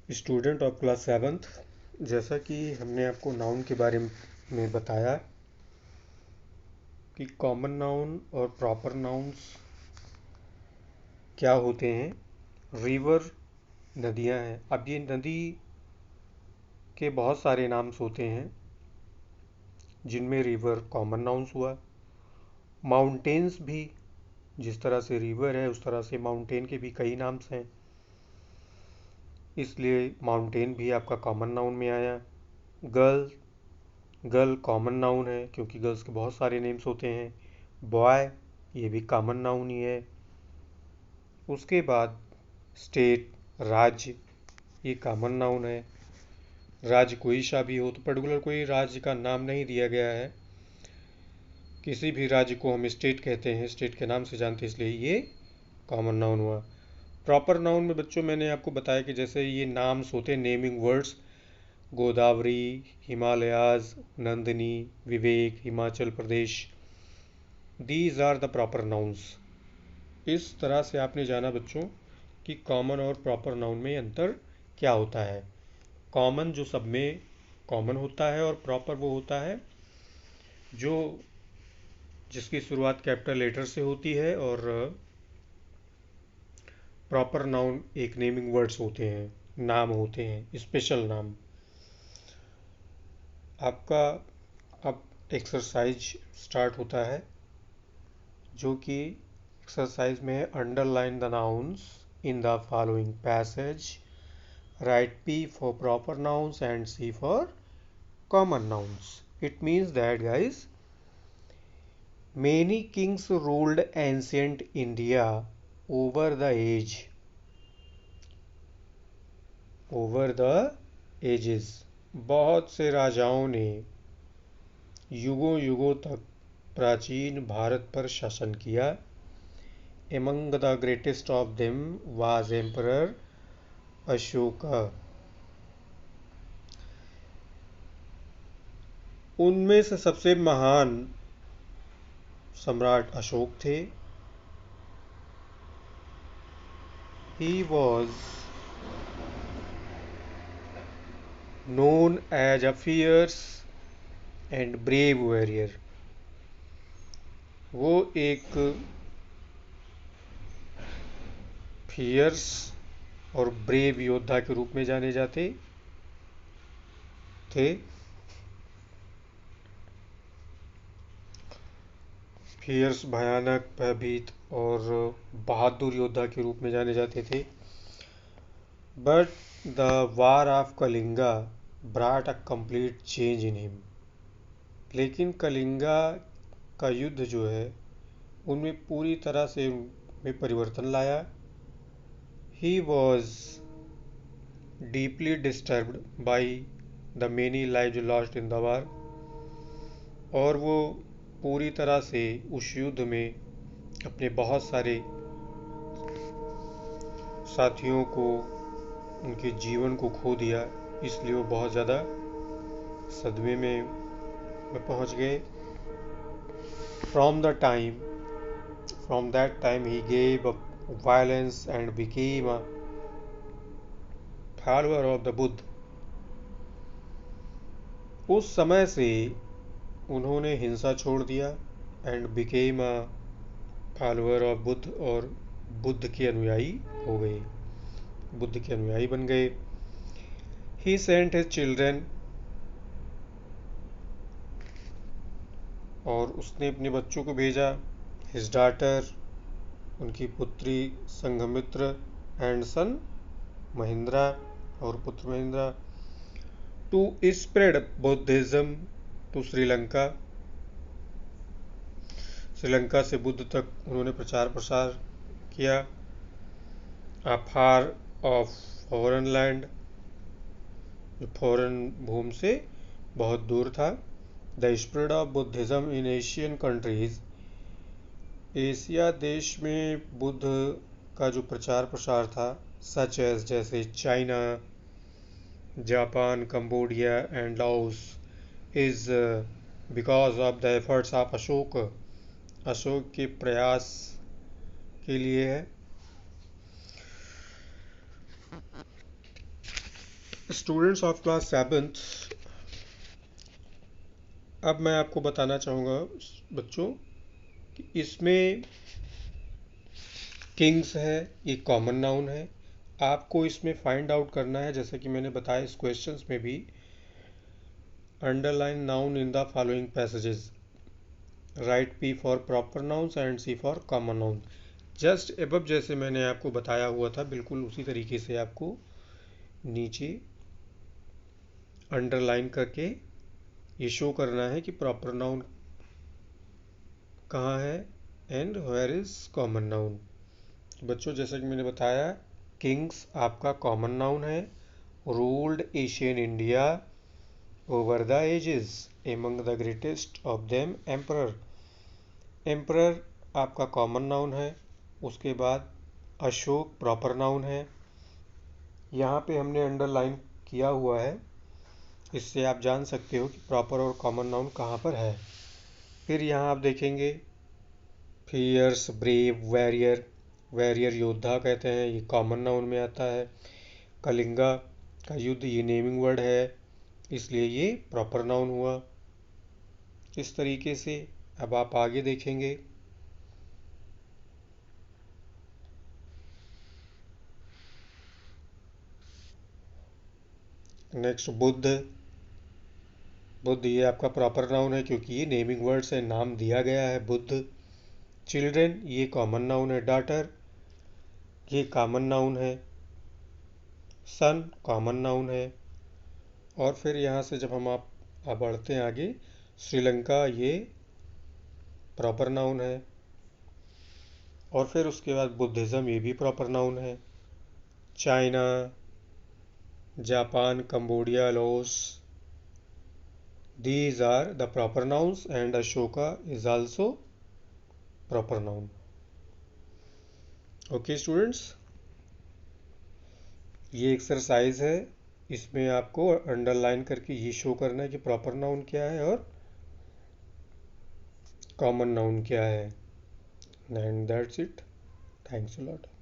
Student of class seventh, जैसा कि हमने आपको नाउन के बारे में बताया कि कॉमन नाउन और प्रॉपर नाउन्स क्या होते हैं। रिवर नदियां हैं। अब ये नदी के बहुत सारे नाम्स होते हैं जिनमें रिवर कॉमन नाउन्स हुआ। माउंटेन्स भी, जिस तरह से रिवर है उस तरह से माउंटेन के भी कई नाम्स हैं, इसलिए माउंटेन भी आपका कॉमन नाउन में आया। गर्ल, गर्ल कॉमन नाउन है क्योंकि गर्ल्स के बहुत सारे नेम्स होते हैं। बॉय, ये भी कॉमन नाउन ही है। उसके बाद स्टेट, राज्य, ये कॉमन नाउन है। राज्य कोई सा भी हो, तो पर्टिकुलर कोई राज्य का नाम नहीं दिया गया है। किसी भी राज्य को हम स्टेट कहते हैं, स्टेट के नाम से जानते हैं, इसलिए ये कॉमन नाउन हुआ। प्रॉपर नाउन में बच्चों मैंने आपको बताया कि जैसे ये नाम्स होते हैं, naming words, Godavari, Himalayas, Nandini, Vivek, Himachal Pradesh, these are the proper nouns. इस तरह से आपने जाना बच्चों कि कॉमन और प्रॉपर नाउन में अंतर क्या होता है। कॉमन जो सब में कॉमन होता है और प्रॉपर वो होता है जो जिसकी शुरुआत कैपिटल लेटर से होती है, और प्रॉपर नाउन एक नेमिंग वर्ड्स होते हैं, नाम होते हैं, स्पेशल नाम। आपका अब एक्सरसाइज स्टार्ट होता है, जो कि एक्सरसाइज में underline the nouns in the following passage, right P for proper nouns and C for common nouns. It means that guys, many kings ruled ancient India over the age, over the ages. बहुत से राजाओं ने युगों युगों तक प्राचीन भारत पर शासन किया। Among the greatest of them was Emperor Ashoka. उनमें से सबसे महान सम्राट अशोक थे। He was known as a fierce and brave warrior. वो एक फियर्स और ब्रेव योद्धा के रूप में जाने जाते थे। फियर्स भयानक, भयभीत और बहादुर योद्धा के रूप में जाने जाते थे। But the war of Kalinga ब्राट a complete change in him. लेकिन कलिंगा का युद्ध जो है उनमें पूरी तरह से में परिवर्तन लाया। He was deeply disturbed by the many lives lost in the war. और वो पूरी तरह से उस युद्ध में अपने बहुत सारे साथियों को, उनके जीवन को खो दिया, इसलिए वो बहुत ज़्यादा सदमे में पहुंच गए। From the time from that time he gave up violence and became a follower of the Buddha. उस समय से उन्होंने हिंसा छोड़ दिया and became a follower of Buddha, और बुद्ध के अनुयायी हो गए, बुद्ध के अनुयायी बन गए। ही सेंट हिज चिल्ड्रन, और उसने अपने बच्चों को भेजा। हिज डॉटर, उनकी पुत्री संघमित्र, एंड सन महिंद्रा, और पुत्र Mahindra, to spread Buddhism to Sri Lanka. Sri Lanka से बुद्ध तक उन्होंने प्रचार प्रसार किया। अफार ऑफ फॉरेन लैंड, जो फॉरेन भूमि से बहुत दूर था। The spread of Buddhism in Asian countries, Asia देश में बुद्ध का जो प्रचार प्रसार था, सच एज जैसे China, Japan, Cambodia and Laos, is because of the efforts of Ashoka, Ashoka के प्रयास के लिए है। स्टूडेंट्स ऑफ क्लास सेवन्थ, अब मैं आपको बताना चाहूँगा बच्चों कि इसमें किंग्स है, ये कॉमन नाउन है। आपको इसमें फाइंड आउट करना है, जैसे कि मैंने बताया इस क्वेश्चंस में भी, underline noun in the following passages, write P for proper nouns and C for common noun. Just above जैसे मैंने आपको बताया हुआ था, बिल्कुल उसी तरीके से आपको नीचे अंडरलाइन करके ये शो करना है कि प्रॉपर नाउन कहाँ है and where is common noun. बच्चों जैसा कि मैंने बताया, किंग्स आपका कॉमन नाउन है। Ruled Asian India over the ages, among the greatest of them emperor. Emperor आपका कॉमन नाउन है। उसके बाद अशोक प्रॉपर नाउन है। यहाँ पे हमने अंडरलाइन किया हुआ है, इससे आप जान सकते हो कि प्रॉपर और कॉमन नाउन कहाँ पर है। फिर यहाँ आप देखेंगे फियर्स ब्रेव वैरियर, वैरियर योद्धा कहते हैं, ये कॉमन नाउन में आता है। कलिंगा का युद्ध, ये नेमिंग वर्ड है, इसलिए ये प्रॉपर नाउन हुआ। इस तरीके से अब आप आगे देखेंगे, नेक्स्ट बुद्ध। बुद्ध ये आपका प्रॉपर नाउन है क्योंकि ये नेमिंग वर्ड से नाम दिया गया है बुद्ध। चिल्ड्रेन ये कॉमन नाउन है। डॉटर ये कॉमन नाउन है। सन कॉमन नाउन है। और फिर यहाँ से जब हम आप बढ़ते हैं आगे, श्रीलंका ये प्रॉपर नाउन है। और फिर उसके बाद बुद्धिज़्म ये भी प्रॉपर नाउन है। China, Japan, Cambodia, Laos, these are the proper nouns and Ashoka is also proper noun. Okay students, ये एक्सरसाइज है, इसमें आपको अंडरलाइन करके ये शो करना है कि प्रॉपर नाउन क्या है और कॉमन नाउन क्या है। And that's it, thanks a lot.